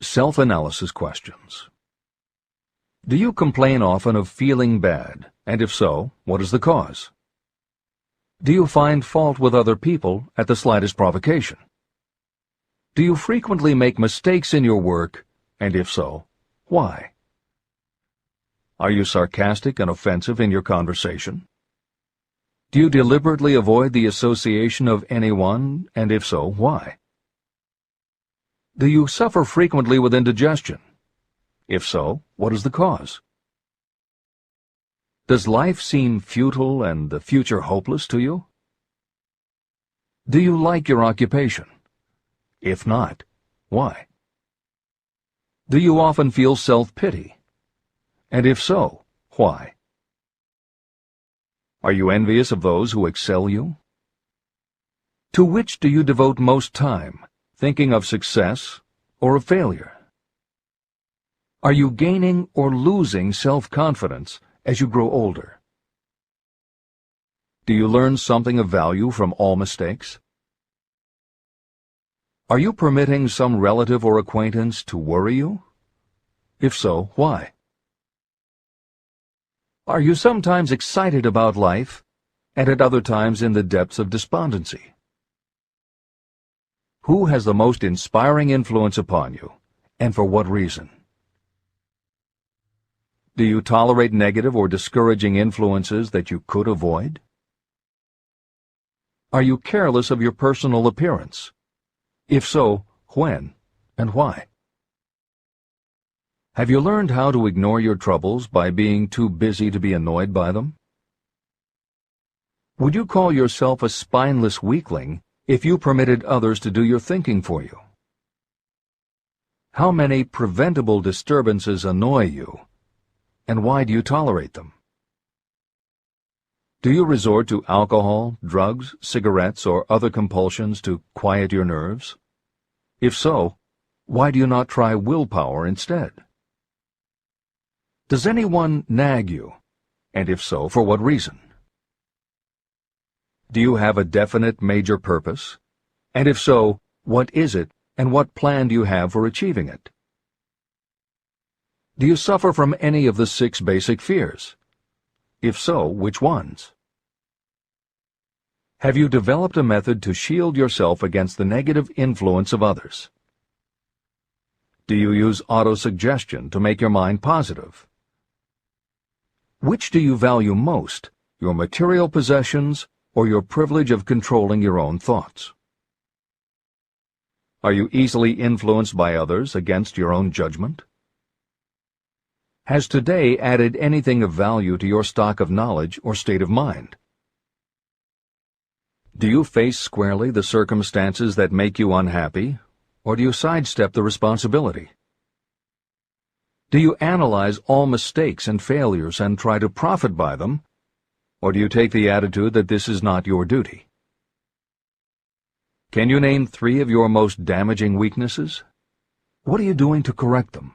Self-analysis questions. Do you complain often of feeling bad, and if so, what is the cause? Do you find fault with other people at the slightest provocation? Do you frequently make mistakes in your work, and if so, why? Are you sarcastic and offensive in your conversation? Do you deliberately avoid the association of anyone, and if so, why? Do you suffer frequently with indigestion? If so, what is the cause? Does life seem futile and the future hopeless to you? Do you like your occupation? If not, why? Do you often feel self-pity? And if so, why? Are you envious of those who excel you? To which do you devote most time, thinking of success or of failure? Are you gaining or losing self-confidence as you grow older? Do you learn something of value from all mistakes? Are you permitting some relative or acquaintance to worry you? If so, why? Are you sometimes excited about life, and at other times in the depths of despondency? Who has the most inspiring influence upon you, and for what reason? Do you tolerate negative or discouraging influences that you could avoid? Are you careless of your personal appearance? If so, when and why? Have you learned how to ignore your troubles by being too busy to be annoyed by them? Would you call yourself a spineless weakling if you permitted others to do your thinking for you? How many preventable disturbances annoy you, and why do you tolerate them? Do you resort to alcohol, drugs, cigarettes, or other compulsions to quiet your nerves? If so, why do you not try willpower instead? Does anyone nag you, and if so, for what reason? Do you have a definite major purpose? And if so, what is it, and what plan do you have for achieving it? Do you suffer from any of the 6 basic fears? If so, which ones? Have you developed a method to shield yourself against the negative influence of others? Do you use autosuggestion to make your mind positive? Which do you value most, your material possessions or your privilege of controlling your own thoughts? Are you easily influenced by others against your own judgment? Has today added anything of value to your stock of knowledge or state of mind? Do you face squarely the circumstances that make you unhappy, or do you sidestep the responsibility? Do you analyze all mistakes and failures and try to profit by them, or do you take the attitude that this is not your duty? Can you name 3 of your most damaging weaknesses? What are you doing to correct them?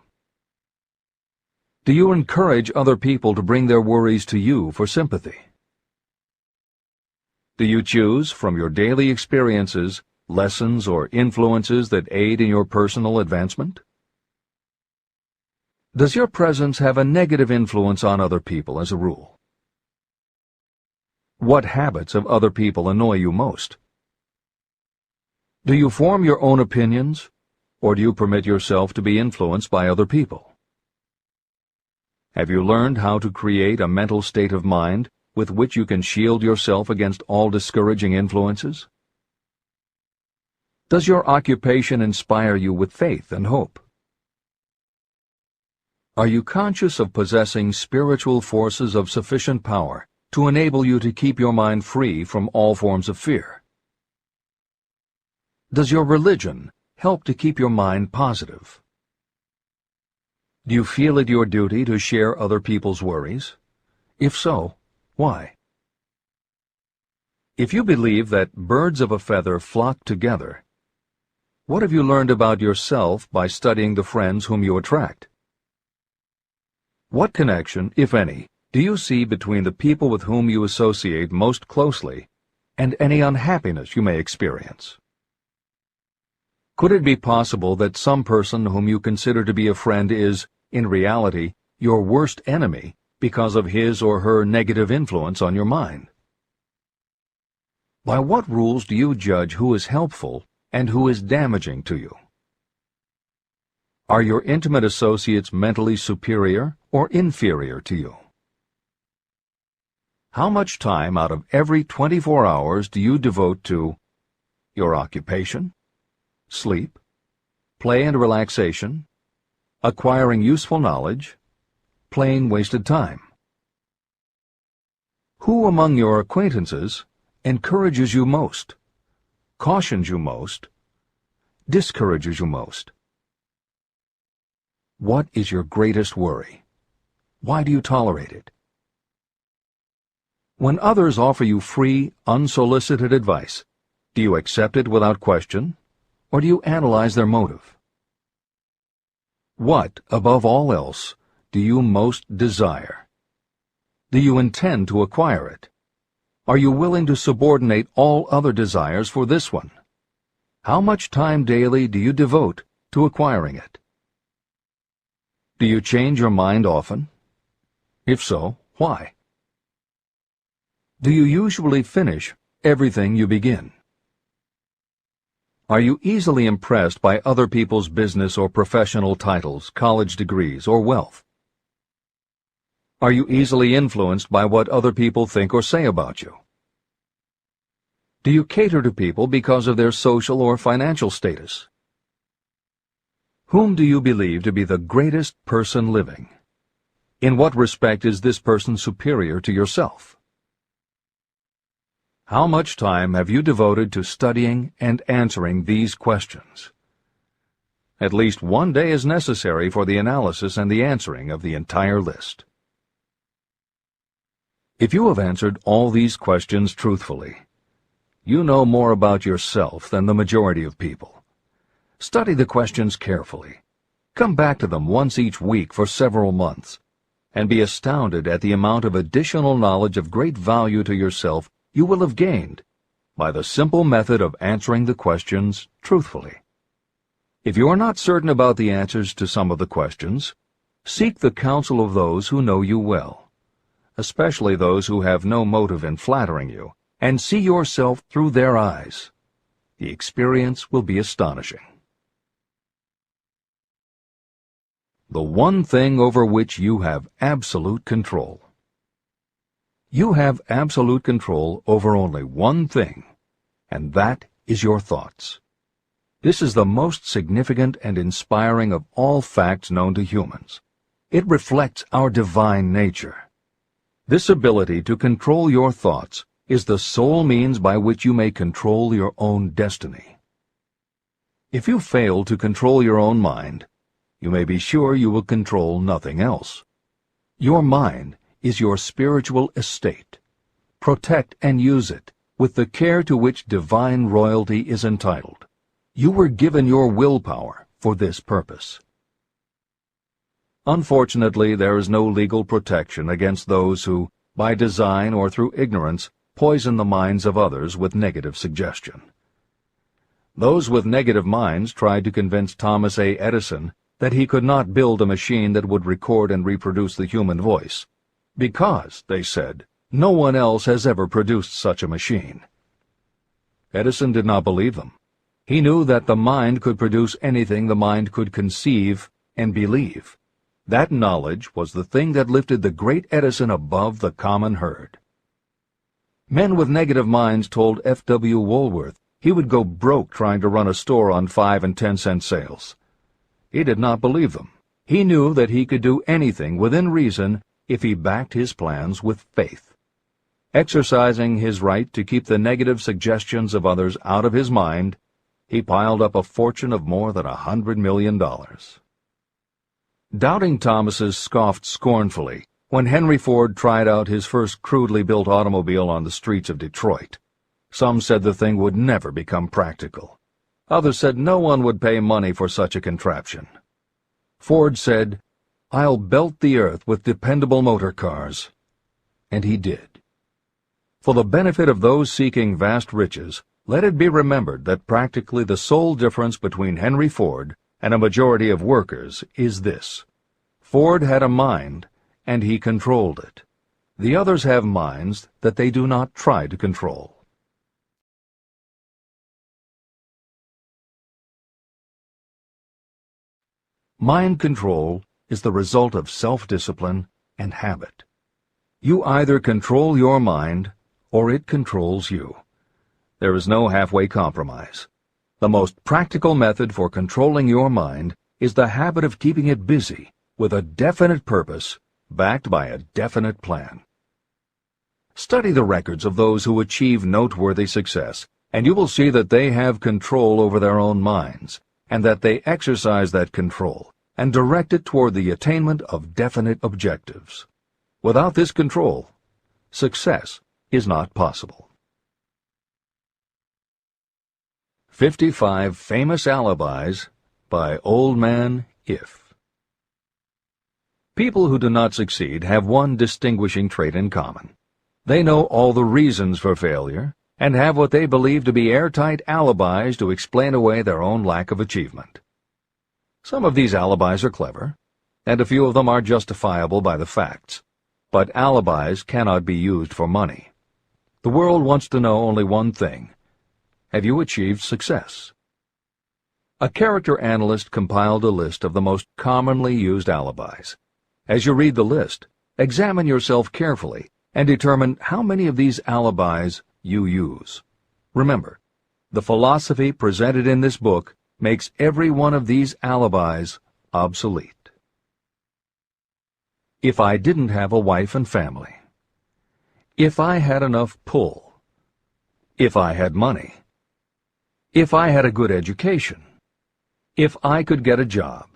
Do you encourage other people to bring their worries to you for sympathy? Do you choose from your daily experiences lessons or influences that aid in your personal advancement? Does your presence have a negative influence on other people as a rule? What habits of other people annoy you most? Do you form your own opinions, or do you permit yourself to be influenced by other people? Have you learned how to create a mental state of mind with which you can shield yourself against all discouraging influences? Does your occupation inspire you with faith and hope? Are you conscious of possessing spiritual forces of sufficient power to enable you to keep your mind free from all forms of fear? Does your religion help to keep your mind positive? Do you feel it your duty to share other people's worries? If so, why? If you believe that birds of a feather flock together, what have you learned about yourself by studying the friends whom you attract? What connection, if any, do you see between the people with whom you associate most closely and any unhappiness you may experience? Could it be possible that some person whom you consider to be a friend is, in reality, your worst enemy because of his or her negative influence on your mind? By what rules do you judge who is helpful and who is damaging to you? Are your intimate associates mentally superior or inferior to you? How much time out of every 24 hours do you devote to your occupation, sleep, play and relaxation, acquiring useful knowledge, plain wasted time? Who among your acquaintances encourages you most, cautions you most, discourages you most? What is your greatest worry? Why do you tolerate it? When others offer you free, unsolicited advice, do you accept it without question, or do you analyze their motive? What, above all else, do you most desire? Do you intend to acquire it? Are you willing to subordinate all other desires for this one? How much time daily do you devote to acquiring it? Do you change your mind often? If so, why? Do you usually finish everything you begin? Are you easily impressed by other people's business or professional titles, college degrees, or wealth? Are you easily influenced by what other people think or say about you? Do you cater to people because of their social or financial status? Whom do you believe to be the greatest person living? In what respect is this person superior to yourself? How much time have you devoted to studying and answering these questions? At least one day is necessary for the analysis and the answering of the entire list. If you have answered all these questions truthfully, you know more about yourself than the majority of people. Study the questions carefully. Come back to them once each week for several months, and be astounded at the amount of additional knowledge of great value to yourself you will have gained by the simple method of answering the questions truthfully. If you are not certain about the answers to some of the questions, seek the counsel of those who know you well, especially those who have no motive in flattering you, and see yourself through their eyes. The experience will be astonishing. The one thing over which you have absolute control. You have absolute control over only one thing, and that is your thoughts. This is the most significant and inspiring of all facts known to humans. It reflects our divine nature. This ability to control your thoughts is the sole means by which you may control your own destiny. If you fail to control your own mind, you may be sure you will control nothing else. Your mind is your spiritual estate. Protect and use it with the care to which divine royalty is entitled. You were given your willpower for this purpose. Unfortunately, there is no legal protection against those who, by design or through ignorance, poison the minds of others with negative suggestion. Those with negative minds tried to convince Thomas A. Edison that he could not build a machine that would record and reproduce the human voice, because, they said, no one else has ever produced such a machine. Edison did not believe them. He knew that the mind could produce anything the mind could conceive and believe. That knowledge was the thing that lifted the great Edison above the common herd. Men with negative minds told F.W. Woolworth he would go broke trying to run a store on 5 and 10-cent sales. He did not believe them. He knew that he could do anything within reason if he backed his plans with faith. Exercising his right to keep the negative suggestions of others out of his mind, he piled up a fortune of more than $100 million. Doubting Thomases scoffed scornfully when Henry Ford tried out his first crudely built automobile on the streets of Detroit. Some said the thing would never become practical. Others said no one would pay money for such a contraption. Ford said, "I'll belt the earth with dependable motor cars." And he did. For the benefit of those seeking vast riches, Let it be remembered that practically the sole difference between Henry Ford and a majority of workers is this: Ford had a mind, and he controlled it. The others have minds that they do not try to control. Mind control is the result of self-discipline and habit. You either control your mind, or it controls you. There is no halfway compromise. The most practical method for controlling your mind is the habit of keeping it busy with a definite purpose, backed by a definite plan. Study the records of those who achieve noteworthy success, and you will see that they have control over their own minds, and that they exercise that control and direct it toward the attainment of definite objectives. Without this control, success is not possible. 55 Famous Alibis by Old Man If. People who do not succeed have one distinguishing trait in common. They know all the reasons for failure and have what they believe to be airtight alibis to explain away their own lack of achievement. Some of these alibis are clever, and a few of them are justifiable by the facts. But alibis cannot be used for money. The world wants to know only one thing: have you achieved success? A character analyst compiled a list of the most commonly used alibis. As you read the list, examine yourself carefully and determine how many of these alibis you use. Remember, the philosophy presented in this book makes every one of these alibis obsolete. If I didn't have a wife and family. If I had enough pull. If I had money. If I had a good education. If I could get a job.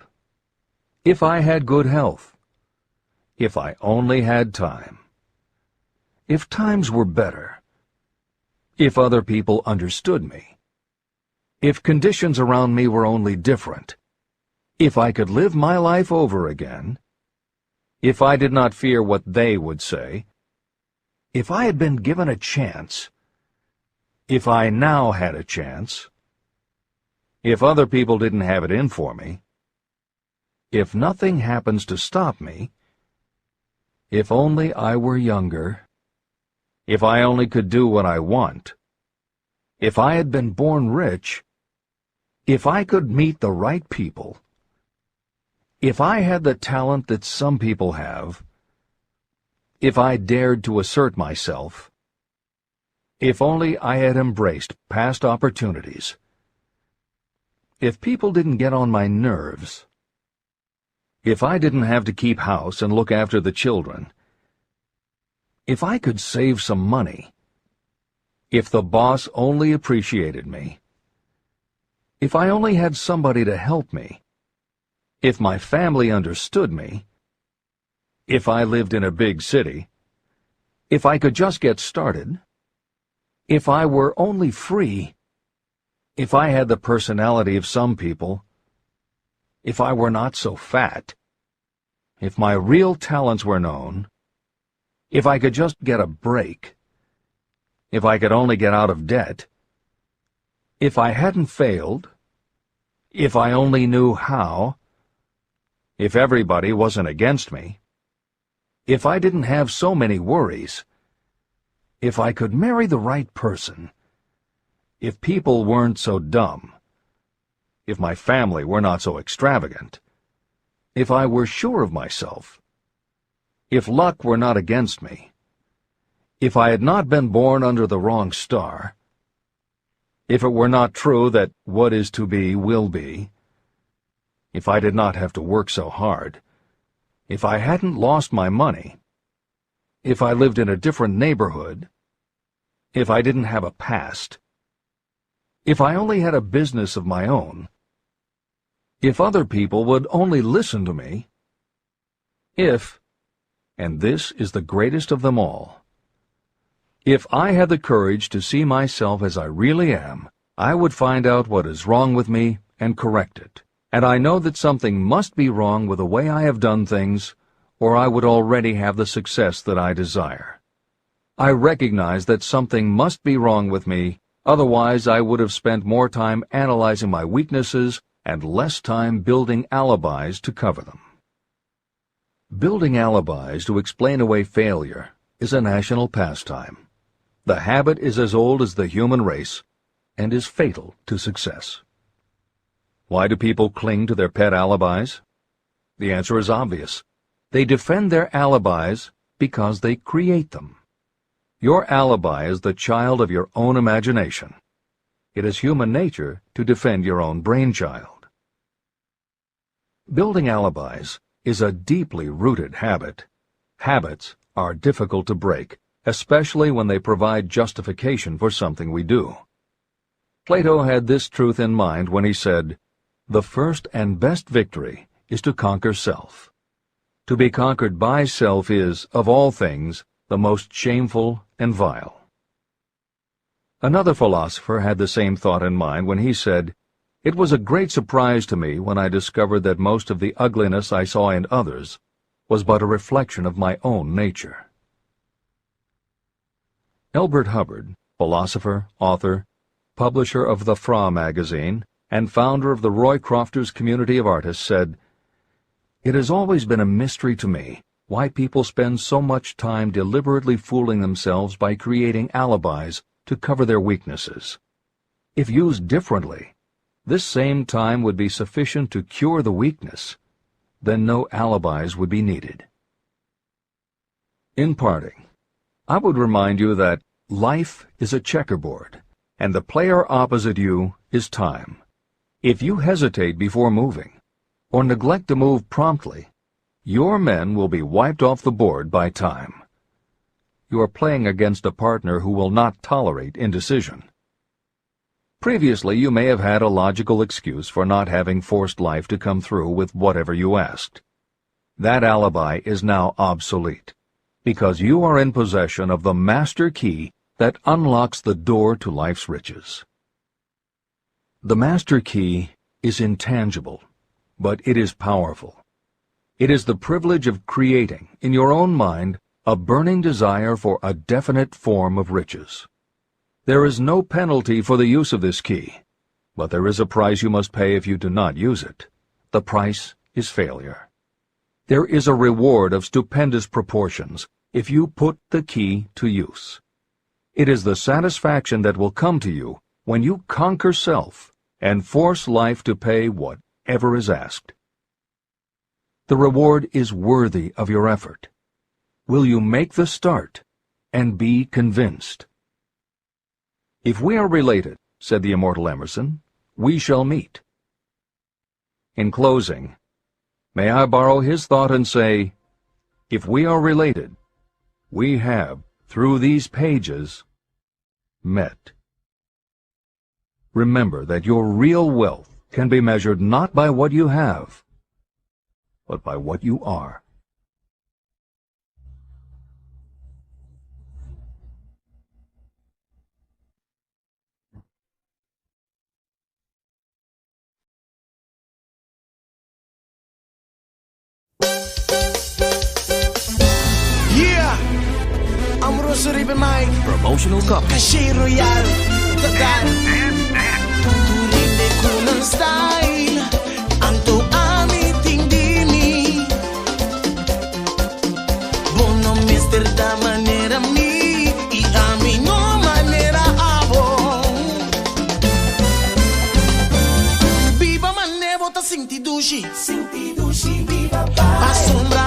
If I had good health. If I only had time. If times were better. If other people understood me. If conditions around me were only different. If I could live my life over again. If I did not fear what they would say. If I had been given a chance. If I now had a chance. If other people didn't have it in for me. If nothing happens to stop me. If only I were younger. If I only could do what I want. If I had been born rich. If I could meet the right people. If I had the talent that some people have. If I dared to assert myself. If only I had embraced past opportunities. If people didn't get on my nerves. If I didn't have to keep house and look after the children. If I could save some money. If the boss only appreciated me. If I only had somebody to help me. If my family understood me. If I lived in a big city. If I could just get started. If I were only free. If I had the personality of some people. If I were not so fat. If my real talents were known. If I could just get a break. If I could only get out of debt. If I hadn't failed. If I only knew how. If everybody wasn't against me. If I didn't have so many worries. If I could marry the right person. If people weren't so dumb. If my family were not so extravagant. If I were sure of myself. If luck were not against me. If I had not been born under the wrong star. If it were not true that what is to be will be. If I did not have to work so hard. If I hadn't lost my money. If I lived in a different neighborhood. If I didn't have a past. If I only had a business of my own. If other people would only listen to me. If, and this is the greatest of them all, if I had the courage to see myself as I really am, I would find out what is wrong with me and correct it. And I know that something must be wrong with the way I have done things, or I would already have the success that I desire. I recognize that something must be wrong with me, Otherwise, I would have spent more time analyzing my weaknesses and less time building alibis to cover them. Building alibis to explain away failure is a national pastime. The habit is as old as the human race and is fatal to success. Why do people cling to their pet alibis? The answer is obvious. They defend their alibis because they create them. Your alibi is the child of your own imagination. It is human nature to defend your own brainchild. Building alibis is a deeply rooted habit. Habits are difficult to break, especially when they provide justification for something we do. Plato had this truth in mind when he said, "The first and best victory is to conquer self. To be conquered by self is, of all things, the most shameful and vile." Another philosopher had the same thought in mind when he said, "It was a great surprise to me when I discovered that most of the ugliness I saw in others was but a reflection of my own nature." Elbert Hubbard, philosopher, author, publisher of the Fra magazine, and founder of the Roy Crofters Community of Artists, said, "It has always been a mystery to me why people spend so much time deliberately fooling themselves by creating alibis to cover their weaknesses. If used differently, this same time would be sufficient to cure the weakness. Then no alibis would be needed." In parting, I would remind you that life is a checkerboard, and the player opposite you is time. If you hesitate before moving, or neglect to move promptly, your men will be wiped off the board by time. You are playing against a partner who will not tolerate indecision. Previously, you may have had a logical excuse for not having forced life to come through with whatever you asked. That alibi is now obsolete, because you are in possession of the master key that unlocks the door to life's riches. The master key is intangible, but it is powerful. It is the privilege of creating, in your own mind, a burning desire for a definite form of riches. There is no penalty for the use of this key, but there is a price you must pay if you do not use it. The price is failure. There is a reward of stupendous proportions if you put the key to use. It is the satisfaction that will come to you when you conquer self and force life to pay whatever is asked. The reward is worthy of your effort. Will you make the start and be convinced? "If we are related," said the immortal Emerson, "we shall meet." In closing, may I borrow his thought and say, if we are related, we have, through these pages, met. Remember that your real wealth can be measured not by what you have, but by what you are. I'm Rosary Bemay, Promotional copy. Cache Royal, Tagan Turinde ko ng style Anto amiting dini Bono mister da manera mi I ami no manera abo Viva manevo ta sinti dushi Viva pa Asombra